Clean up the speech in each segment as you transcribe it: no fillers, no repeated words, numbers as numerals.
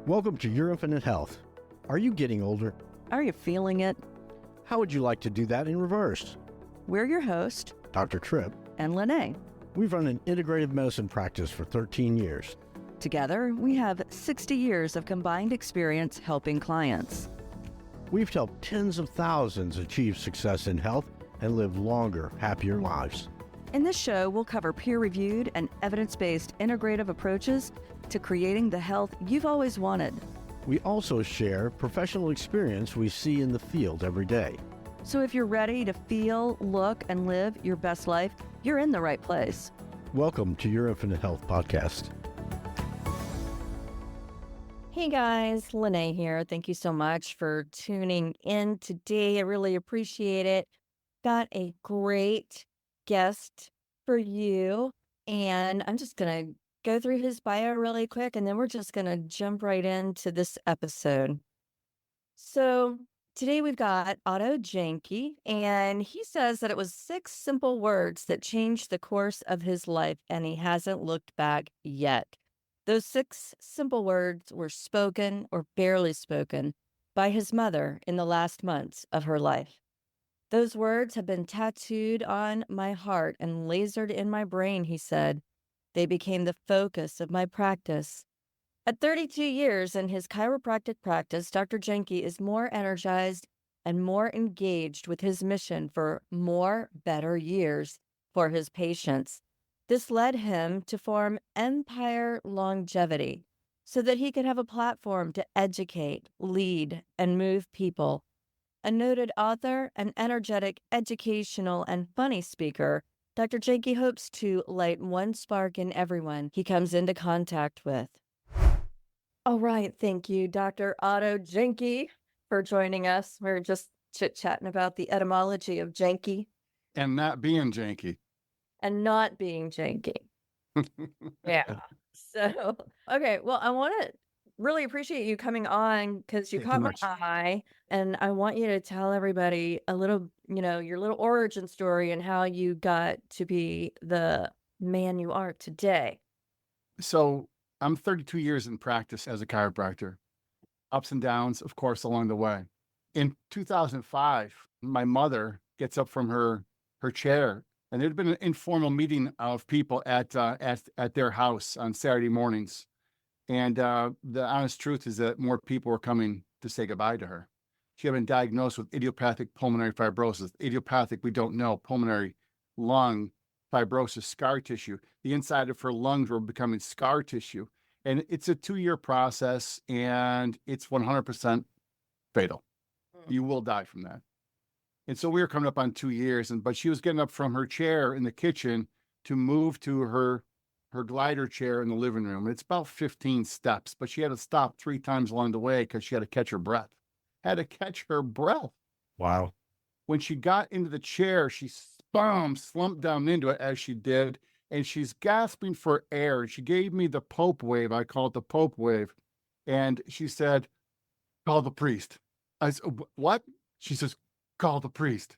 Welcome to Your Infinite Health. Are you getting older? Are you feeling it? How would you like to do that in reverse? We're your host, Dr. Tripp and Lene. We've run an integrative medicine practice for 13 years. Together, we have 60 years of combined experience helping clients. We've helped tens of thousands achieve success in health and live longer, happier lives. In this show, we'll cover peer-reviewed and evidence-based integrative approaches to creating the health you've always wanted. We also share professional experience we see in the field every day. So if you're ready to feel, look, and live your best life, you're in the right place. Welcome to Your Infinite Health podcast. Hey guys, Lene here. Thank you so much for tuning in today. I really appreciate it. Got a great guest for you, and I'm just going to go through his bio really quick, and then we're just going to jump right into this episode. So today we've got Otto Janke, and he says that it was 6 simple words that changed the course of his life, and he hasn't looked back yet. Those 6 simple words were spoken or barely spoken by his mother in the last months of her life. Those words have been tattooed on my heart and lasered in my brain, he said. They became the focus of my practice. At 32 years in his chiropractic practice, Dr. Janke is more energized and more engaged with his mission for more, better years for his patients. This led him to form Empire Longevity so that he could have a platform to educate, lead, and move people. A noted author, an energetic, educational, and funny speaker, Dr. Janke hopes to light one spark in everyone he comes into contact with. All right, thank you, Dr. Otto Janke, for joining us. We're just chit-chatting about the etymology of Janke. And not being janky. And not being janky. Yeah. So, okay, well, I want to really appreciate you coming on because you caught my eye, and I want you to tell everybody a little, your little origin story and how you got to be the man you are today. So I'm 32 years in practice as a chiropractor. Ups and downs, of course, along the way. In 2005, my mother gets up from her chair, and there'd been an informal meeting of people at their house on Saturday mornings. And the honest truth is that more people were coming to say goodbye to her. She had been diagnosed with idiopathic pulmonary fibrosis. Idiopathic, we don't know, pulmonary lung fibrosis, scar tissue. The inside of her lungs were becoming scar tissue. And it's a 2-year process, and it's 100% fatal. You will die from that. And so we were coming up on 2 years, but she was getting up from her chair in the kitchen to move to her glider chair in the living room. It's about 15 steps, but she had to stop 3 times along the way because she had to catch her breath. Wow. When she got into the chair, she slumped down into it as she did, and she's gasping for air. And she gave me the Pope wave. I call it the Pope wave. And she said, "Call the priest." I said, "What?" She says, "Call the priest."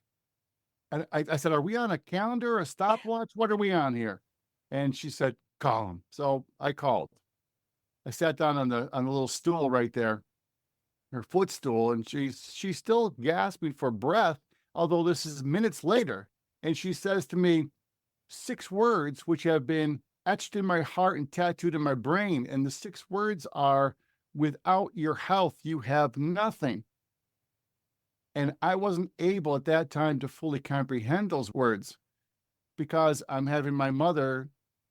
And I said, "Are we on a calendar, a stopwatch? What are we on here?" And she said, "Call him." So I called. I sat down on the little stool right there, her footstool, and she's still gasping for breath, although this is minutes later. And she says to me 6 words which have been etched in my heart and tattooed in my brain. And the 6 words are, "Without your health, you have nothing." And I wasn't able at that time to fully comprehend those words because I'm having my mother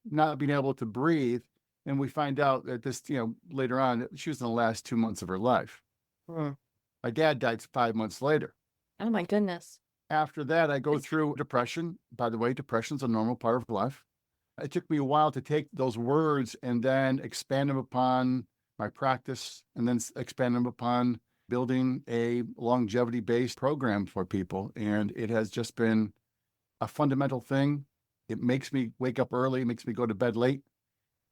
not being able to breathe. And we find out that this, later on, she was in the last 2 months of her life. My dad died 5 months later. Oh my goodness. After that, I go through depression. By the way, depression's a normal part of life. It took me a while to take those words and then expand them upon my practice, and then expand them upon building a longevity-based program for people. And it has just been a fundamental thing. It makes me wake up early, makes me go to bed late,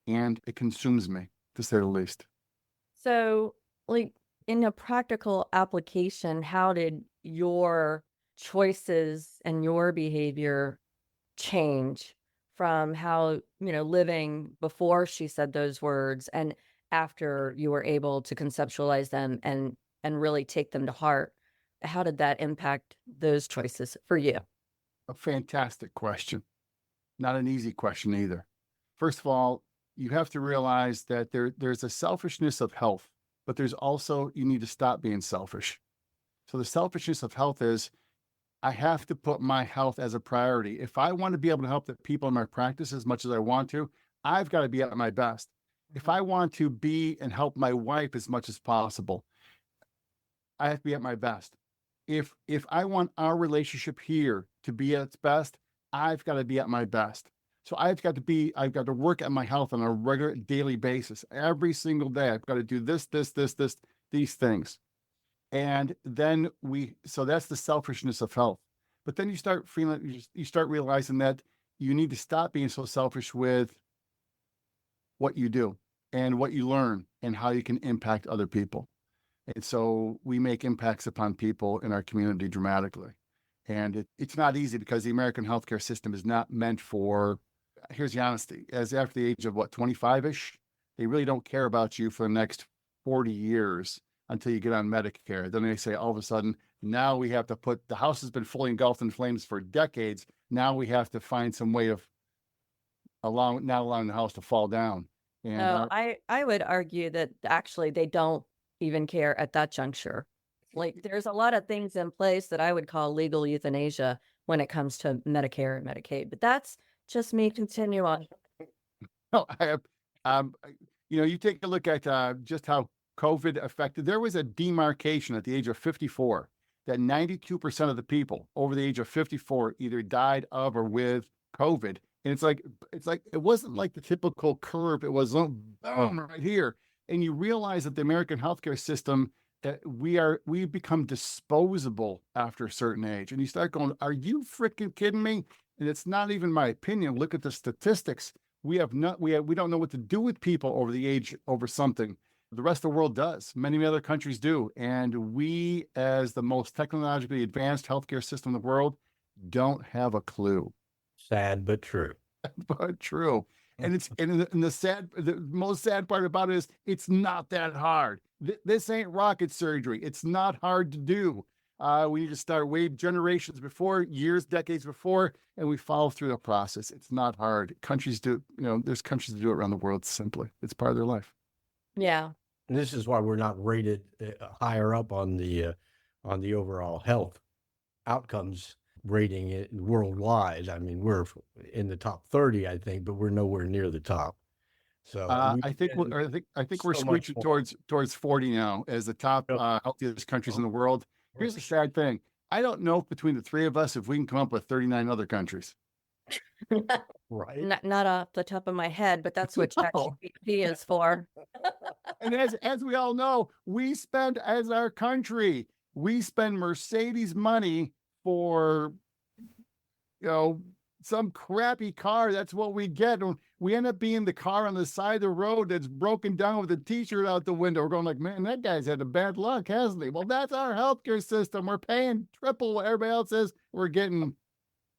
and it consumes me, to say the least. So, in a practical application, how did your choices and your behavior change from how, living before she said those words, and after you were able to conceptualize them and really take them to heart? How did that impact those choices for you? A fantastic question. Not an easy question either. First of all, you have to realize that there's a selfishness of health, but there's also, you need to stop being selfish. So the selfishness of health is, I have to put my health as a priority. If I want to be able to help the people in my practice as much as I want to, I've got to be at my best. If I want to be and help my wife as much as possible, I have to be at my best. If I want our relationship here to be at its best, I've got to be at my best. So I've got to work at my health on a regular daily basis. Every single day, I've got to do this, these things. And then so that's the selfishness of health. But then you start realizing that you need to stop being so selfish with what you do and what you learn and how you can impact other people. And so we make impacts upon people in our community dramatically. And it's not easy because the American healthcare system is not meant for, here's the honesty, as after the age of 25-ish, they really don't care about you for the next 40 years until you get on Medicare. Then they say all of a sudden, now we have to the house has been fully engulfed in flames for decades. Now we have to find some way of not allowing the house to fall down. And No, I would argue that actually they don't even care at that juncture. Like there's a lot of things in place that I would call legal euthanasia when it comes to Medicare and Medicaid, but that's just me. Continue on. no, I have, you take a look at just how COVID affected. There was a demarcation at the age of 54 that 92% of the people over the age of 54 either died of or with COVID. And it's like it wasn't like the typical curve. It was boom right here. And you realize that the American healthcare system, that we become disposable after a certain age. And you start going, are you freaking kidding me? And it's not even my opinion. Look at the statistics. We don't know what to do with people over the age over something. The rest of the world does. Many other countries do. And we, as the most technologically advanced healthcare system in the world, don't have a clue. Sad but true. But true. And the most sad part about it is it's not that hard. This ain't rocket surgery. It's not hard to do. We need to start way generations before, years, decades before, and we follow through the process. It's not hard. Countries do, there's countries that do it around the world simply. It's part of their life. Yeah. And this is why we're not rated higher up on the overall health outcomes rating worldwide. I mean, we're in the top 30, I think, but we're nowhere near the top. So I think we're screeching towards 40 now as the top healthiest countries in the world. Here's the sad thing. I don't know if between the three of us if we can come up with 39 other countries. Right. Not off the top of my head, but that's what ChatGPT is for. And as we all know, as our country, we spend Mercedes money for, some crappy car. That's what we get. We end up being the car on the side of the road that's broken down with a t-shirt out the window. We're going like, man, that guy's had a bad luck, hasn't he? Well, that's our healthcare system. We're paying triple what everybody else is. We're getting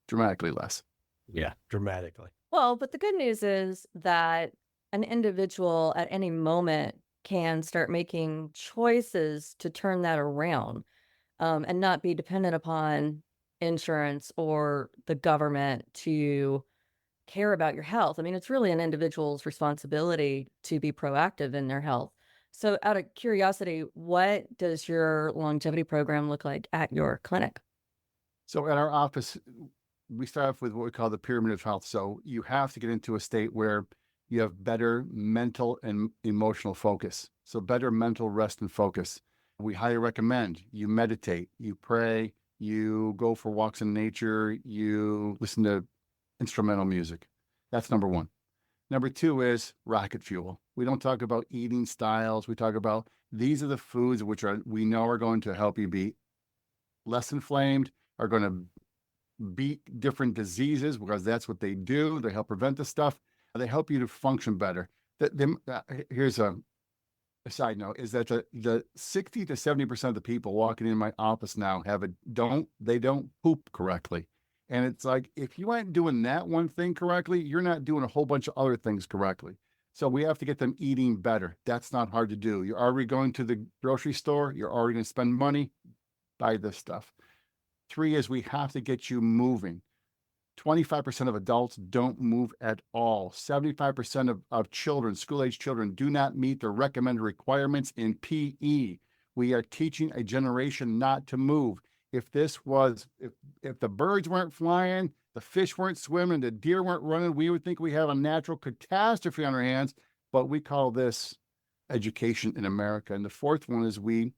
dramatically less. Yeah, dramatically. Well, but the good news is that an individual at any moment can start making choices to turn that around, and not be dependent upon insurance or the government to care about your health. I mean, it's really an individual's responsibility to be proactive in their health. So out of curiosity, what does your longevity program look like at your clinic? So at our office, we start off with what we call the pyramid of health. So you have to get into a state where you have better mental and emotional focus. So better mental rest and focus. We highly recommend you meditate, you pray, you go for walks in nature, you listen to instrumental music. That's number one. Number two is rocket fuel. We don't talk about eating styles. We talk about these are the foods which we know are going to help you be less inflamed, are going to beat different diseases because that's what they do. They help prevent the stuff. They help you to function better. Here's a side note, is that the 60 to 70% of the people walking in my office now don't poop correctly. And it's like, if you aren't doing that one thing correctly, you're not doing a whole bunch of other things correctly. So we have to get them eating better. That's not hard to do. You're already going to the grocery store. You're already going to spend money, buy this stuff. 3 is we have to get you moving. 25% of adults don't move at all. 75% of children, school-age children, do not meet the recommended requirements in PE. We are teaching a generation not to move. If the birds weren't flying, the fish weren't swimming, the deer weren't running, we would think we have a natural catastrophe on our hands, but we call this education in America. And the 4th one is we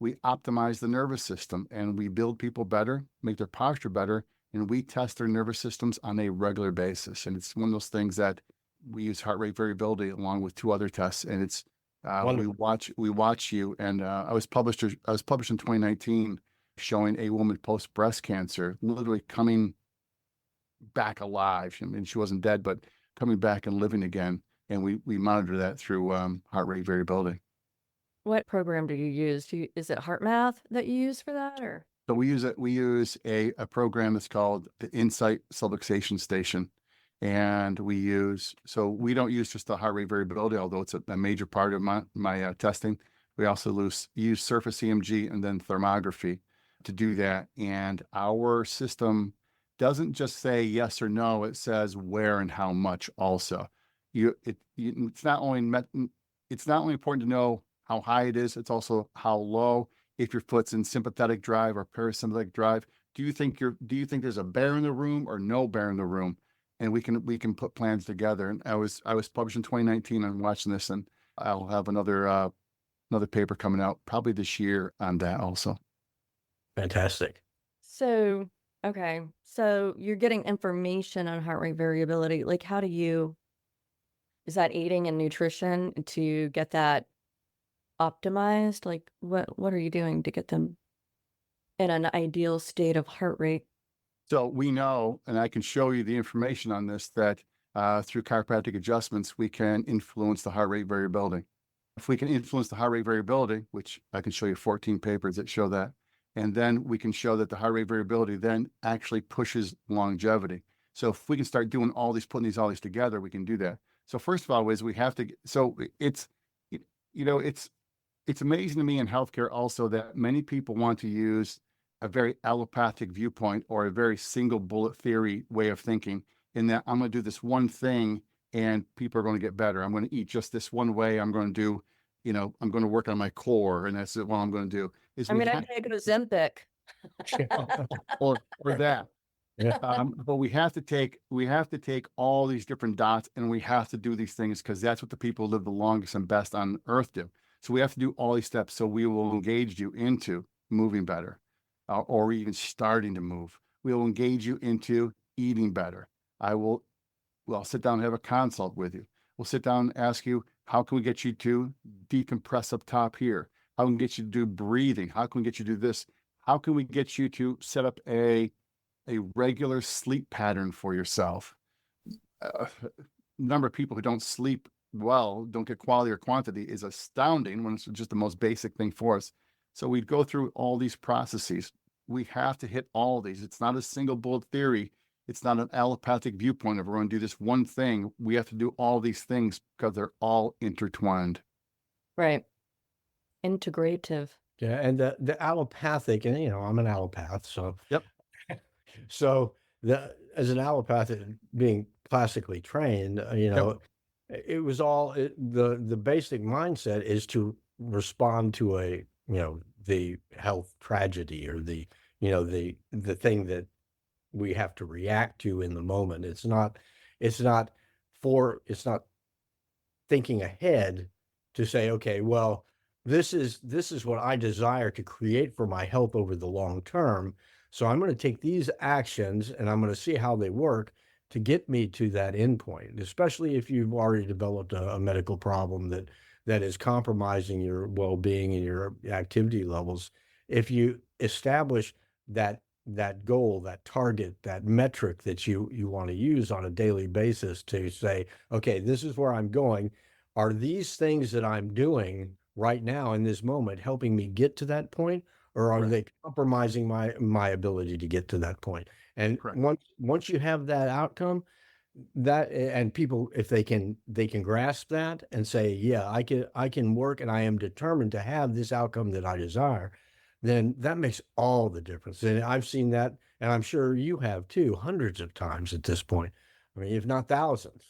optimize the nervous system, and we build people better, make their posture better, and we test their nervous systems on a regular basis. And it's one of those things that we use heart rate variability along with 2 other tests. And it's we watch you. And I was published in 2019 showing a woman post breast cancer literally coming back alive. I mean, she wasn't dead, but coming back and living again. And we monitor that through heart rate variability. What program do you use? Is it HeartMath that you use for that, or? So we use a program that's called the Insight Subluxation Station. And we don't use just the heart rate variability, although it's a major part of my testing. We also use surface EMG and then thermography to do that. And our system doesn't just say yes or no, it says where and how much also. It's not only important to know how high it is, it's also how low. If your foot's in sympathetic drive or parasympathetic drive, do you think there's a bear in the room or no bear in the room? And we can put plans together. And I was published in 2019. I'm watching this, and I'll have another paper coming out probably this year on that also. Fantastic. So, okay. So you're getting information on heart rate variability. Like, is that eating and nutrition to get that optimized? Like, what are you doing to get them in an ideal state of heart rate? So we know, and I can show you the information on this, that through chiropractic adjustments, we can influence the heart rate variability. If we can influence the heart rate variability, which I can show you 14 papers that show that, and then we can show that the heart rate variability then actually pushes longevity. So if we can start doing putting all these together, we can do that. So first of all, is we have to, so it's amazing to me in healthcare also that many people want to use a very allopathic viewpoint or a very single bullet theory way of thinking, in that I'm going to do this one thing and people are going to get better. I'm going to eat just this one way. I'm going to do, I'm going to work on my core, and that's what I'm going to do. I take an Ozempic. or that. Yeah. But we have to take all these different dots, and we have to do these things because that's what the people who live the longest and best on earth do. So we have to do all these steps. So we will engage you into moving better, or even starting to move. We will engage you into eating better. I'll sit down and have a consult with you. We'll sit down and ask you, how can we get you to decompress up top here? How can we get you to do breathing? How can we get you to do this? How can we get you to set up a regular sleep pattern for yourself? Number of people who don't sleep well, don't get quality or quantity, is astounding when it's just the most basic thing for us. So we'd go through all these processes. We have to hit all these. It's not a single bullet theory. It's not an allopathic viewpoint of we're going to do this one thing. We have to do all these things because they're all intertwined. Right. Integrative. Yeah, and the allopathic, and I'm an allopath, so Yep. So as an allopath being classically trained, it was all the basic mindset is to respond to the health tragedy or the thing that we have to react to in the moment. It's not thinking ahead to say, okay, well, this is what I desire to create for my health over the long term. So I'm going to take these actions and I'm going to see how they work to get me to that endpoint, especially if you've already developed a medical problem that is compromising your well-being and your activity levels. If you establish that goal, that target, that metric that you want to use on a daily basis to say, okay, this is where I'm going. Are these things that I'm doing right now in this moment helping me get to that point, or are they compromising my ability to get to that point? And once you have that outcome, That, and people, if they can grasp that and say, yeah, I can work and I am determined to have this outcome that I desire, then that makes all the difference. And I've seen that, and I'm sure you have too, hundreds of times at this point. I mean, if not thousands.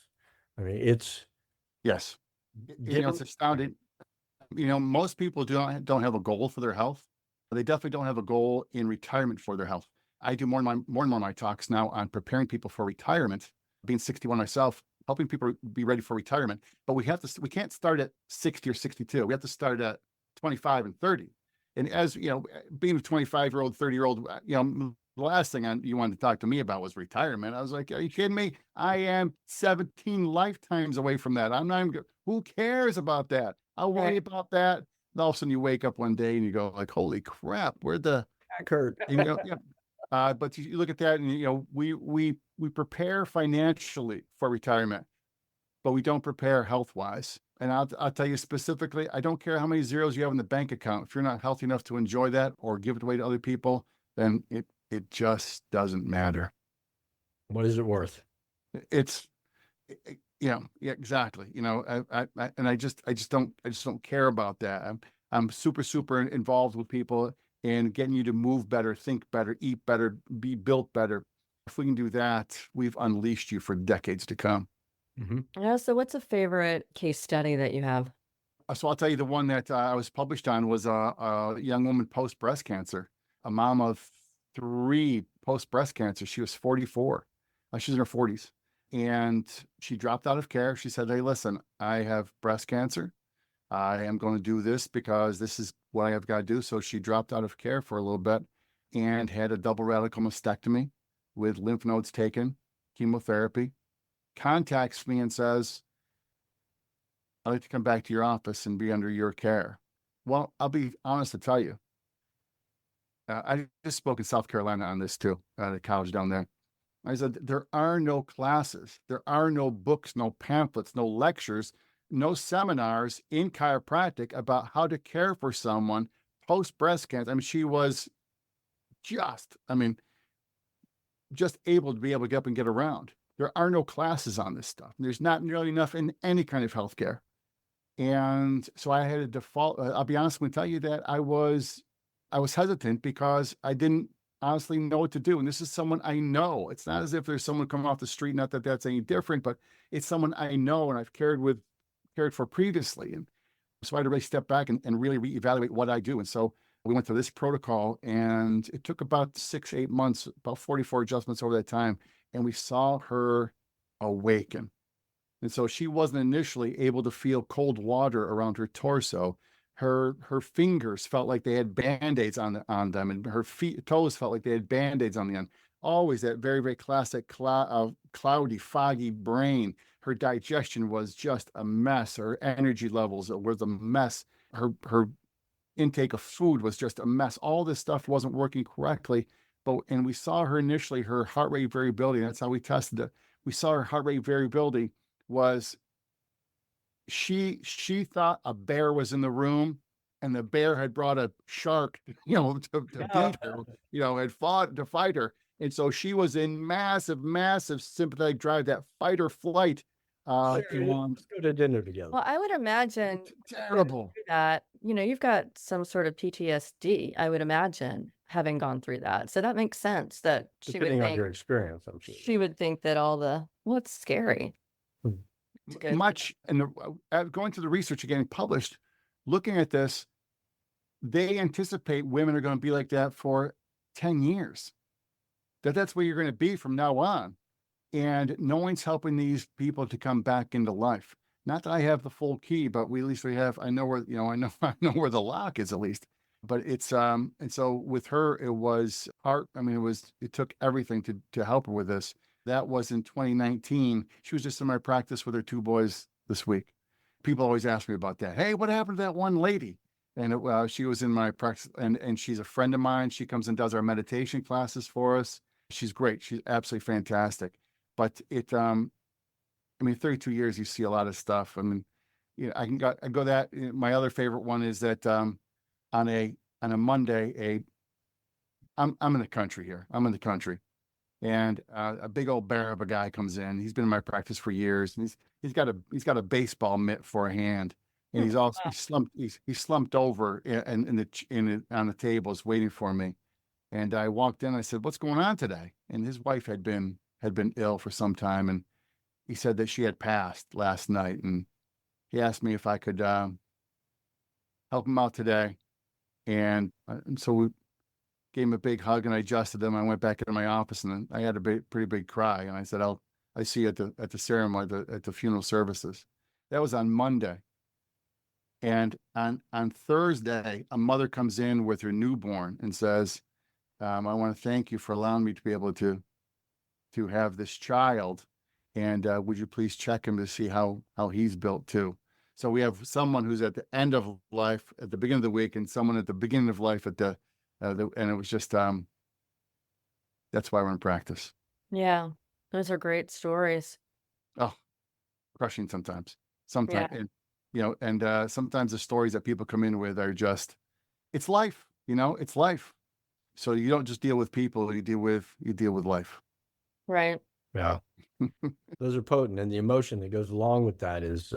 I mean, it's Yes. getting It's astounding. Most people don't have a goal for their health. They definitely don't have a goal in retirement for their health. I do more and more of my talks now on preparing people for retirement, being 61 myself, helping people be ready for retirement. But we can't start at 60 or 62. We have to start at 25 and 30. And as being a 25-year-old, 30-year-old, the last thing you wanted to talk to me about was retirement. I was like, are you kidding me? I am 17 lifetimes away from that. I'm not even, who cares about that? I'll worry about that. And all of a sudden you wake up one day and you go like, holy crap, where'd the, back hurt. but you look at that and, we prepare financially for retirement, but we don't prepare health-wise. And I'll tell you specifically, I don't care how many zeros you have in the bank account. If you're not healthy enough to enjoy that or give it away to other people, then it just doesn't matter. What is it worth? It's, yeah, exactly. I just don't care about that. I'm super involved with people and getting you to move better, think better, eat better, be built better. If we can do that, we've unleashed you for decades to come. Mm-hmm. Yeah. So what's a favorite case study that you have? So I'll tell you the one that I was published on was a young woman post breast cancer, a mom of 3 post breast cancer. She was 44. She's in her 40s. And she dropped out of care. She said, hey, listen, I have breast cancer. I am going to do this because this is what I have got to do. So she dropped out of care for a little bit and had a double radical mastectomy with lymph nodes taken, chemotherapy, contacts me and says, I'd like to come back to your office and be under your care. Well, I'll be honest to tell you. I just spoke in South Carolina on this too, at a college down there. I said, there are no classes, there are no books, no pamphlets, no lectures, no seminars in chiropractic about how to care for someone post breast cancer. I mean, she was just able to get up and get around. There are no classes on this stuff. There's not nearly enough in any kind of healthcare. And so I had a default. I'll be honest and tell you that I was hesitant because I didn't honestly know what to do. And this is someone I know. It's not as if there's someone coming off the street, not that that's any different, but it's someone I know and I've cared for previously. And so I had to really step back and really reevaluate what I do. And so we went through this protocol and it took about 6-8 months, about 44 adjustments over that time. And we saw her awaken. And so she wasn't initially able to feel cold water around her torso. Her fingers felt like they had Band-Aids on them, and her toes felt like they had Band-Aids on the end. Always that very, very classic cloudy, foggy brain. Her digestion was just a mess. Her energy levels were a mess. Her intake of food was just a mess. All this stuff wasn't working correctly. And we saw her initially, her heart rate variability. That's how we tested it. We saw her heart rate variability was she thought a bear was in the room and the bear had brought a shark, to beat her, had fought to fight her. And so she was in massive sympathetic drive, that fight or flight. Let's go to dinner together. Well, I would imagine terrible that, you've got some sort of PTSD, I would imagine, having gone through that. So that makes sense that she would Depending on think, your experience, I'm sure. she would think that it's scary. much. And going through the research again published, looking at this, they anticipate women are going to be like that for 10 years. That's where you're going to be from now on. And no one's helping these people to come back into life. Not that I have the full key, but at least we have, I know where, I know where the lock is at least. But it's, and so with her, it was hard. It took everything to help her with this. That was in 2019. She was just in my practice with her 2 boys this week. People always ask me about that. Hey, what happened to that one lady? And she was in my practice, and she's a friend of mine. She comes and does our meditation classes for us. She's great. She's absolutely fantastic. But 32 years, you see a lot of stuff. I go that. My other favorite one is that on a Monday, I'm in the country here. I'm in the country. and a big old bear of a guy comes in. He's been in my practice for years, and he's got a baseball mitt for a hand, and he's slumped over on the tables waiting for me. And I walked in. I said, "What's going on today?" And his wife had been ill for some time, and he said that she had passed last night, and he asked me if I could help him out today. And so we gave him a big hug, and I adjusted him. I went back into my office, and then I had a pretty big cry. And I said, I see you at the ceremony, at the funeral services. That was on Monday. And on Thursday, a mother comes in with her newborn and says, I want to thank you for allowing me to be able to have this child. And would you please check him to see how he's built too? So we have someone who's at the end of life at the beginning of the week, and someone at the beginning of life at and it was just that's why we're in practice. Yeah. Those are great stories. Oh, crushing sometimes. Yeah. And sometimes the stories that people come in with are just, it's life. It's life. So you don't just deal with people, you deal with life. Right. Yeah. Those are potent, and the emotion that goes along with that is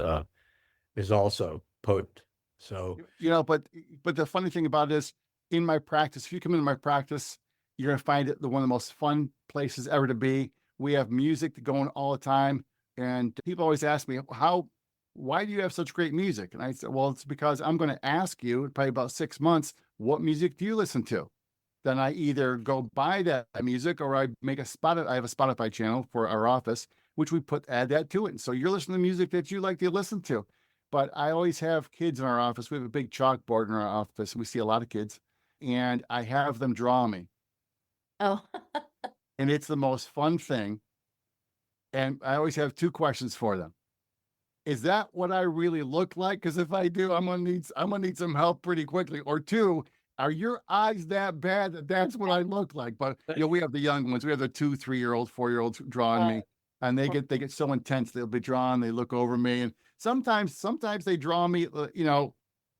also potent. So but the funny thing about it is, in my practice, if you come into my practice, you're gonna find it one of the most fun places ever to be. We have music going all the time, and people always ask me, why do you have such great music? And I said, well, it's because I'm going to ask you in probably about 6 months, what music do you listen to? Then I either go buy that music, or I make I have a Spotify channel for our office, which we add that to it. And so you're listening to music that you like to listen to. But I always have kids in our office. We have a big chalkboard in our office, and we see a lot of kids, and I have them draw me. Oh. And it's the most fun thing. And I always have 2 questions for them. Is that what I really look like? Because if I do, I'm gonna need some help pretty quickly. Or 2, are your eyes that bad that that's what I look like? But we have the young ones. We have the 2, 3-year-olds, 4-year-olds drawing me, and they get so intense. They'll be drawn. They look over me, and sometimes they draw me.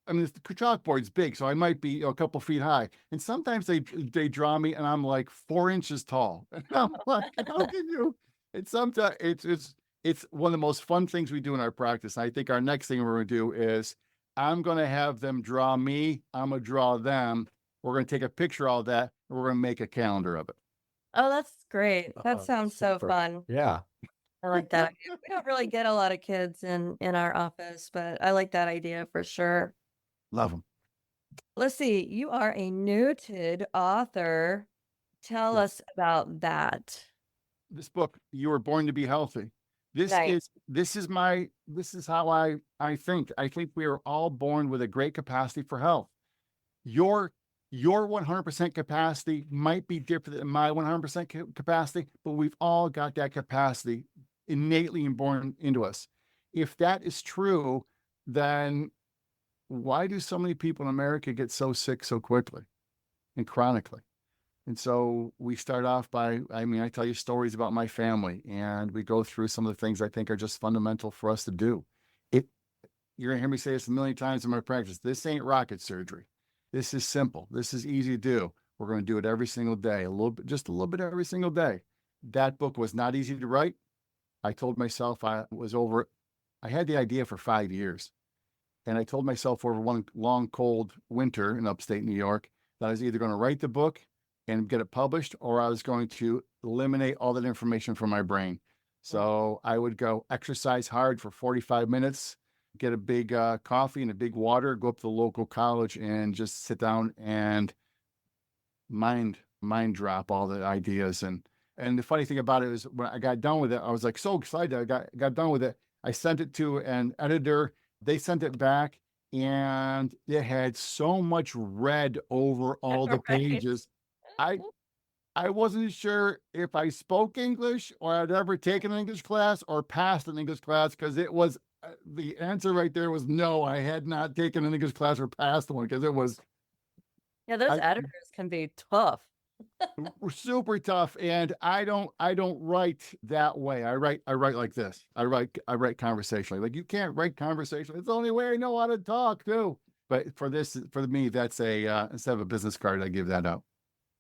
I mean, the chalkboard's big, so I might be a couple feet high, and sometimes they draw me, and I'm like 4 inches tall. And I'm like, how can you? And sometimes it's one of the most fun things we do in our practice. And I think our next thing we're going to do is, I'm going to have them draw me. I'm going to draw them. We're going to take a picture of all that, and we're going to make a calendar of it. Oh, that's great. That sounds so super. fun. Yeah. I like that. We don't really get a lot of kids in our office, but I like that idea for sure. Love them. Let's see. You are a noted author. Tell us about that. This book, You Were Born to Be Healthy. This Nice. is how I think. I think we are all born with a great capacity for health. Your 100% capacity might be different than my 100% capacity, but we've all got that capacity innately born into us. If that is true, then why do so many people in America get so sick so quickly and chronically? And so we start off by, I tell you stories about my family, and we go through some of the things I think are just fundamental for us to do. You're going to hear me say this a million times in my practice. This ain't rocket surgery. This is simple. this is easy to do. We're going to do it every single day, just a little bit every single day. That book was not easy to write. I told myself I had the idea for 5 years. And I told myself over one long, cold winter in upstate New York that I was either going to write the book and get it published, or I was going to eliminate all that information from my brain. So I would go exercise hard for 45 minutes, get a big coffee and a big water, go up to the local college and just sit down and mind drop all the ideas. And the funny thing about it is, when I got done with it, I was like so excited. I got done with it. I sent it to an editor. They sent it back, and it had so much red over all the pages. I wasn't sure if I spoke English or I'd ever taken an English class or passed an English class, because it was the answer right there was no. I had not taken an English class or passed one, because it was. Yeah, those editors can be tough. Super tough, and I don't write that way. I write like this. I write conversationally. Like, you can't write conversationally. It's the only way I know how to talk too. But for me, that's instead of a business card, I give that out.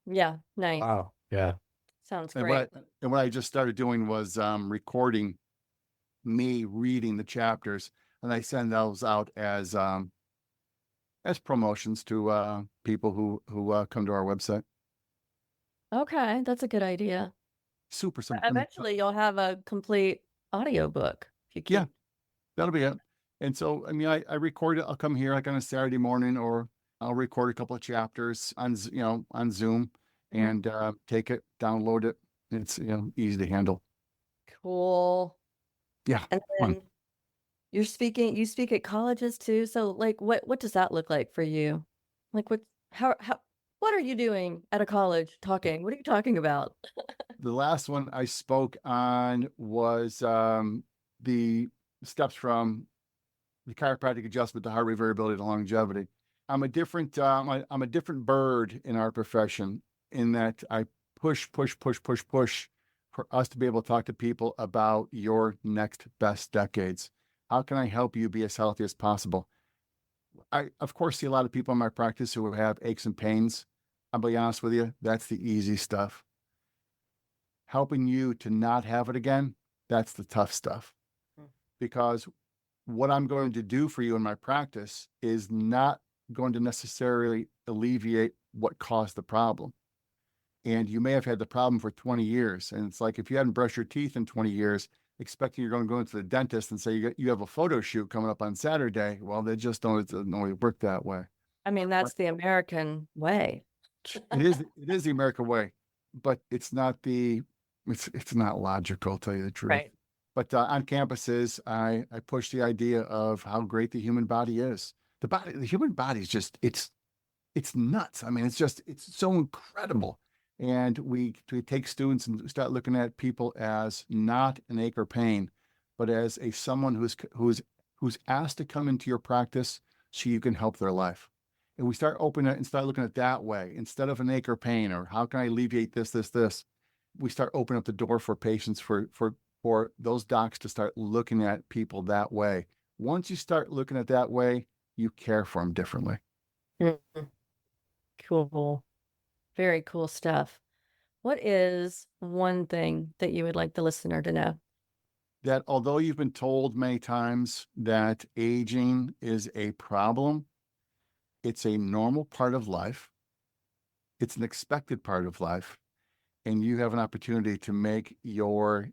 Yeah, nice. Wow. Yeah. Sounds And great. what I just started doing was recording me reading the chapters, and I send those out as promotions to people who come to our website. Okay, that's a good idea. Super simple. Eventually, you'll have a complete audiobook if you keep. Yeah, that'll be it. And so, I mean, I record it. I'll come here like on a Saturday morning, or I'll record a couple of chapters on on Zoom and take it, download it. It's easy to handle. Cool. Yeah, And fun. then you speak at colleges too. So like what does that look like for you? Like what are you doing at a college talking? What are you talking about? The last one I spoke on was the steps from the chiropractic adjustment to heart rate variability to longevity. I'm a different bird in our profession in that I push for us to be able to talk to people about your next best decades. How can I help you be as healthy as possible? I, of course, see a lot of people in my practice who have aches and pains. I'll be honest with you, that's the easy stuff. Helping you to not have it again, that's the tough stuff. Because what I'm going to do for you in my practice is not going to necessarily alleviate what caused the problem. And you may have had the problem for 20 years. And it's like, if you hadn't brushed your teeth in 20 years, expecting you're going to go into the dentist and say you have a photo shoot coming up on Saturday. Well, they just don't always work that way. I mean, that's the American way. It is the American way, but it's not logical, to tell you the truth. Right. But on campuses, I push the idea of how great the human body is. The human body is just, it's nuts. I mean, it's so incredible. And we take students and start looking at people as not an ache or pain, but as someone who's asked to come into your practice so you can help their life. And we start opening it and start looking at it that way instead of an ache or pain, or how can I alleviate this. We start opening up the door for patients for those docs to start looking at people that way. Once you start looking at that way, you care for them differently. Cool. Very cool stuff. What is one thing that you would like the listener to know? That although you've been told many times that aging is a problem, it's a normal part of life. It's an expected part of life. And you have an opportunity to make your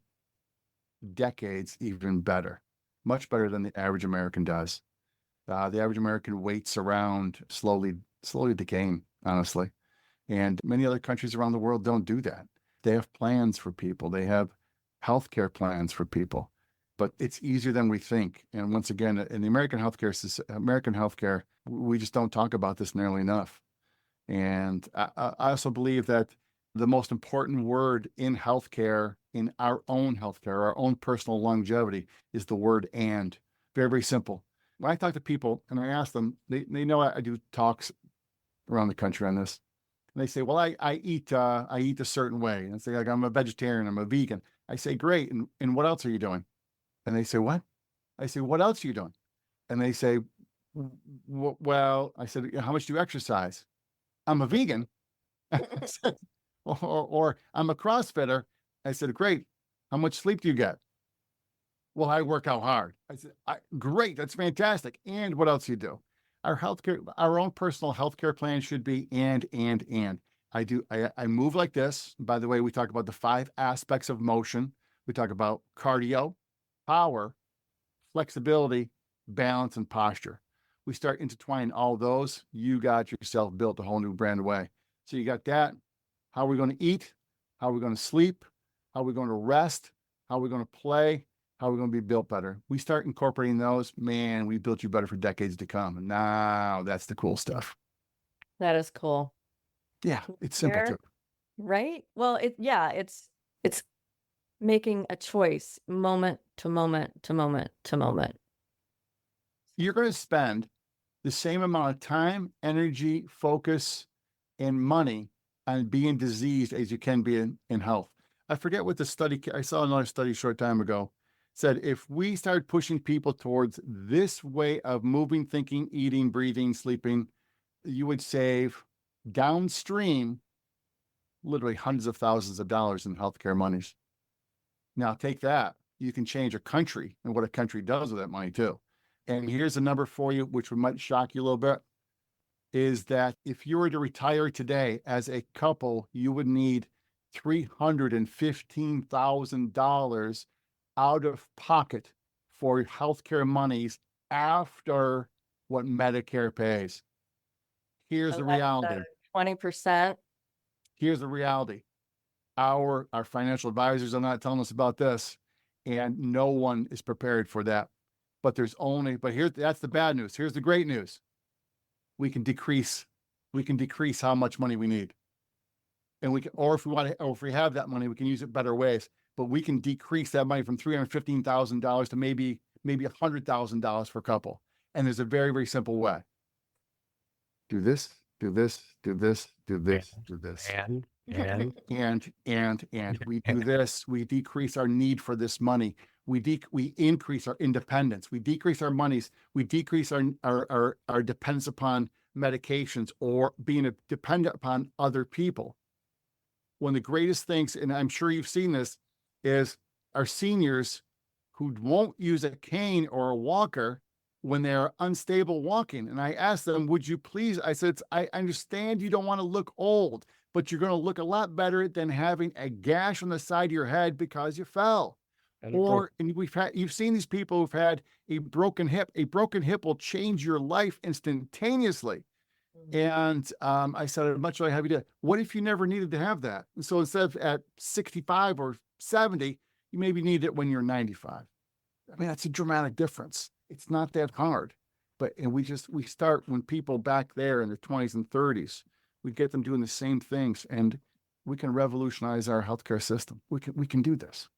decades even better, much better than the average American does. The average American waits around, slowly decaying, honestly. And many other countries around the world don't do that. They have plans for people. They have healthcare plans for people, but it's easier than we think. And once again, in the American healthcare, we just don't talk about this nearly enough. And I also believe that the most important word in healthcare, in our own healthcare, our own personal longevity, is the word "and." Very, very simple. When I talk to people and I ask them, they know I do talks around the country on this. And they say, well, I eat a certain way. And say, like, I'm a vegetarian, I'm a vegan. I say, great. And what else are you doing? And they say, what? I say, what else are you doing? And they say, well, I said, how much do you exercise? I'm a vegan. or I'm a CrossFitter. I said, great. How much sleep do you get? Well, I work out hard. I said, great. That's fantastic. And what else do you do? Our own personal healthcare plan should be and. I move like this. By the way, we talk about the 5 aspects of motion. We talk about cardio, power, flexibility, balance, and posture. We start intertwining all those. You got yourself built a whole new brand way. So you got that. How are we going to eat? How are we going to sleep? How are we going to rest? How are we going to play? How are we going to be built better? We start incorporating those. Man, we built you better for decades to come. And now that's the cool stuff. That is cool. Yeah, it's simple too. Right? Well, it's making a choice moment to moment to moment to moment. You're going to spend the same amount of time, energy, focus, and money on being diseased as you can be in health. I forget what the study, I saw another study a short time ago, said if we start pushing people towards this way of moving, thinking, eating, breathing, sleeping, you would save downstream literally hundreds of thousands of dollars in healthcare monies. Now take that. You can change a country and what a country does with that money too. And here's a number for you, which might shock you a little bit, is that if you were to retire today as a couple, you would need $315,000 out of pocket for healthcare monies after what Medicare pays. Here's the reality. 20%. Here's the reality. Our financial advisors are not telling us about this, and no one is prepared for that. But that's the bad news. Here's the great news. We can decrease how much money we need. And if we have that money, we can use it better ways. But we can decrease that money from $315,000 to maybe $100,000 for a couple. And there's a very, very simple way. Do this, do this, do this, do this, do this. And we do this, we decrease our need for this money. We increase our independence. We decrease our monies. We decrease our dependence upon medications or being dependent upon other people. One of the greatest things, and I'm sure you've seen this, is our seniors who won't use a cane or a walker when they're unstable walking. And I asked them, would you please, I said, I understand you don't want to look old, but you're going to look a lot better than having a gash on the side of your head because you fell. And you've seen these people who've had a broken hip. A broken hip will change your life instantaneously. And I said, I'd much rather have you do it. What if you never needed to have that? And so instead of at 65 or 70, you maybe need it when you're 95. I mean, that's a dramatic difference. It's not that hard. And we start when people back there in their 20s and 30s, we get them doing the same things, and we can revolutionize our healthcare system. We can do this.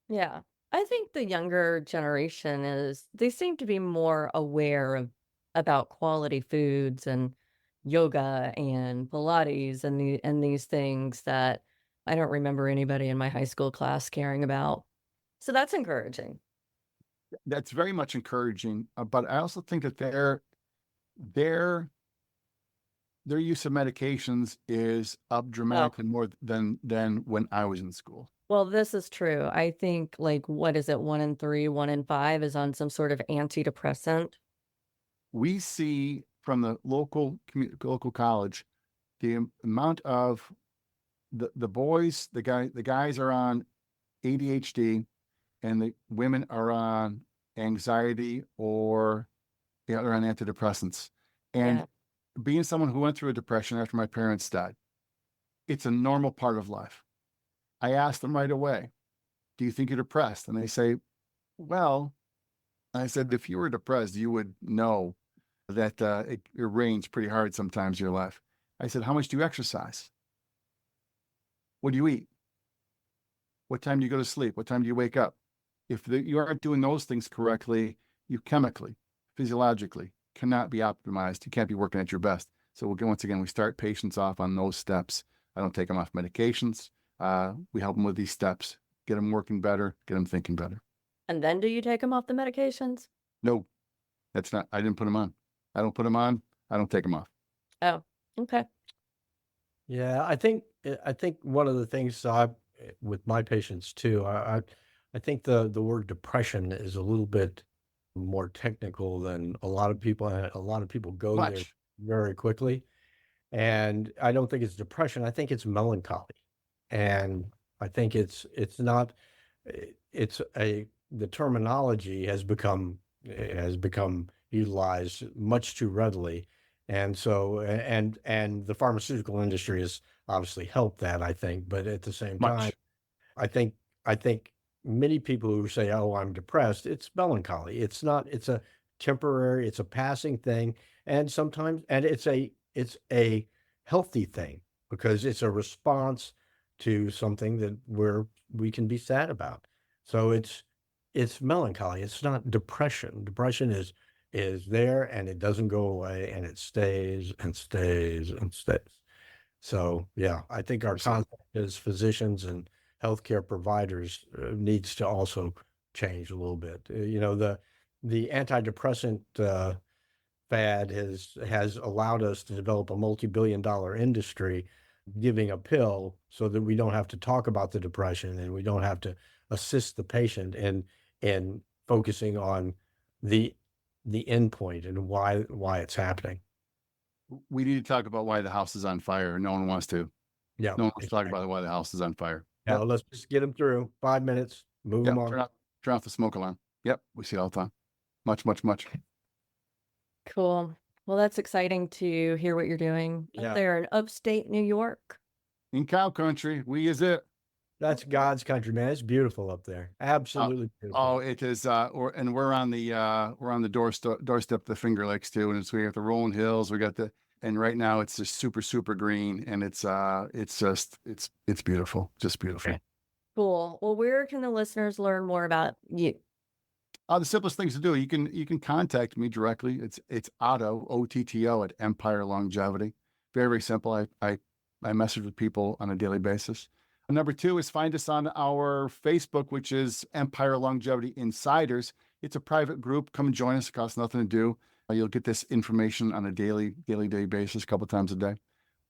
Yeah. I think the younger generation they seem to be more aware about quality foods and yoga and Pilates and these things that I don't remember anybody in my high school class caring about. So that's encouraging. That's very much encouraging. But I also think that their use of medications is up dramatically more than when I was in school. Well, this is true. I think what is it? 1 in 3, 1 in 5 is on some sort of antidepressant. We see from the local college, the amount of the boys, the guys are on ADHD, and the women are on anxiety or they're on antidepressants. And being someone who went through a depression after my parents died, it's a normal part of life. I asked them right away, do you think you're depressed? And they say, well, I said, if you were depressed, you would know that it rains pretty hard sometimes in your life. I said, how much do you exercise? What do you eat? What time do you go to sleep? What time do you wake up? If you aren't doing those things correctly, you chemically, physiologically cannot be optimized. You can't be working at your best. So once again, we start patients off on those steps. I don't take them off medications. We help them with these steps, get them working better, get them thinking better. And then do you take them off the medications? No, I didn't put them on. I don't put them on. I don't take them off. Oh, okay. Yeah, I think one of the things with my patients too, I think the word depression is a little bit more technical than a lot of people. A lot of people go there very quickly, and I don't think it's depression. I think it's melancholy, and I think the terminology has become utilized much too readily. And so, and the pharmaceutical industry has obviously helped that, I think. But at the same time, I think many people who say, "Oh, I'm depressed," it's melancholy. It's not. It's a temporary. It's a passing thing, and sometimes, and it's a healthy thing because it's a response to something that we can be sad about. So it's melancholy. It's not depression. Depression is there and it doesn't go away and it stays and stays and stays. So yeah, I think our concept as physicians and healthcare providers needs to also change a little bit. The antidepressant fad has allowed us to develop a multi-billion-dollar industry, giving a pill so that we don't have to talk about the depression and we don't have to assist the patient and focusing on the end point and why it's happening. We need to talk about why the house is on fire. No one wants to. Yeah. No one wants to talk about why the house is on fire. Now let's just get them through 5 minutes, move them on. Turn off the smoke alarm. Yep. We see it all the time. Much. Cool. Well, that's exciting to hear what you're doing up there in upstate New York. In cow country, we is it. That's God's country, man. It's beautiful up there. Absolutely beautiful. Oh, it is. We're on the doorstep of the Finger Lakes too, and we have the rolling hills. We got and right now it's just super green, and it's beautiful, just beautiful. Okay. Cool. Well, where can the listeners learn more about you? The simplest things to do, you can contact me directly. It's Otto, OTTO, at Empire Longevity. Very simple. I message with people on a daily basis. Number 2 is find us on our Facebook, which is Empire Longevity Insiders. It's a private group. Come and join us. It costs nothing to do. You'll get this information on a daily basis, a couple times a day.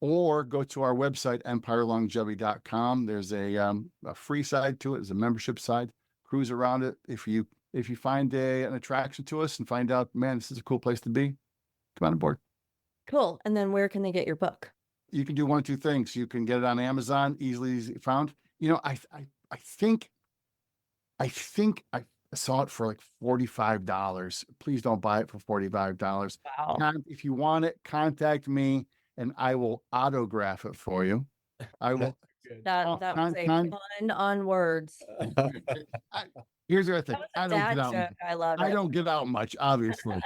Or go to our website, empirelongevity.com. There's a free side to it. There's a membership side. Cruise around it. If you find an attraction to us and find out, man, this is a cool place to be, come on board. Cool. And then where can they get your book? You can do one of two things. You can get it on Amazon, easily found. I think I saw it for like $45. Please don't buy it for $45. Wow. If you want it, contact me and I will autograph it for you. I will. That was a fun on words. Here's the other thing. I love it. I don't give out much, obviously.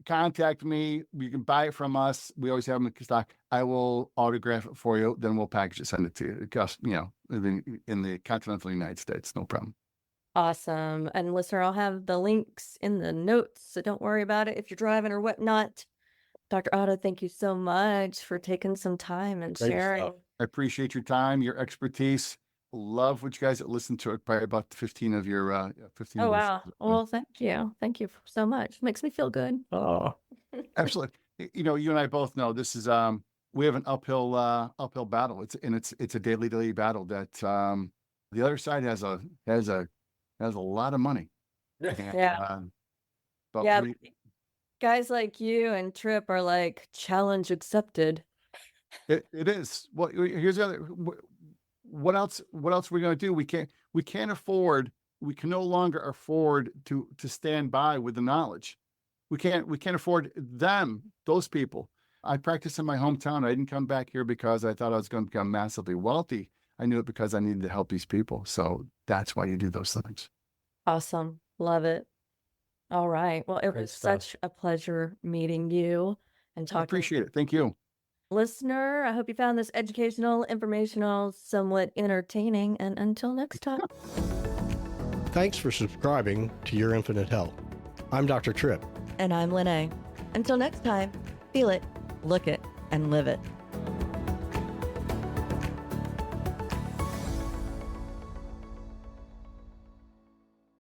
Contact me. You can buy it from us. We always have them in stock. I will autograph it for you. Then we'll package it, send it to you. It costs, in the continental United States, no problem. Awesome. And listener, I'll have the links in the notes, so don't worry about it if you're driving or whatnot. Dr. Otto, thank you so much for taking some time and sharing. I appreciate your time, your expertise. Love what you guys listen to it. Probably about 15 of your 15. Oh, wow. Well, thank you. Thank you so much. Makes me feel good. Oh, absolutely. You and I both know this is, we have an uphill battle. It's a daily battle that, the other side has a lot of money. Yeah. But guys like you and Trip are like challenge accepted. It is. Well, here's the other. What else are we going to do? We can no longer afford to stand by with the knowledge. We can't afford those people. I practice in my hometown. I didn't come back here because I thought I was going to become massively wealthy. I knew it because I needed to help these people. So that's why you do those things. Awesome. Love it. All right. Well, it was such a pleasure meeting you and talking. I appreciate it. Thank you. Listener, I hope you found this educational, informational, somewhat entertaining, and until next time. Thanks for subscribing to Your Infinite Health. I'm Dr. Tripp. And I'm Lene. Until next time, feel it, look it, and live it.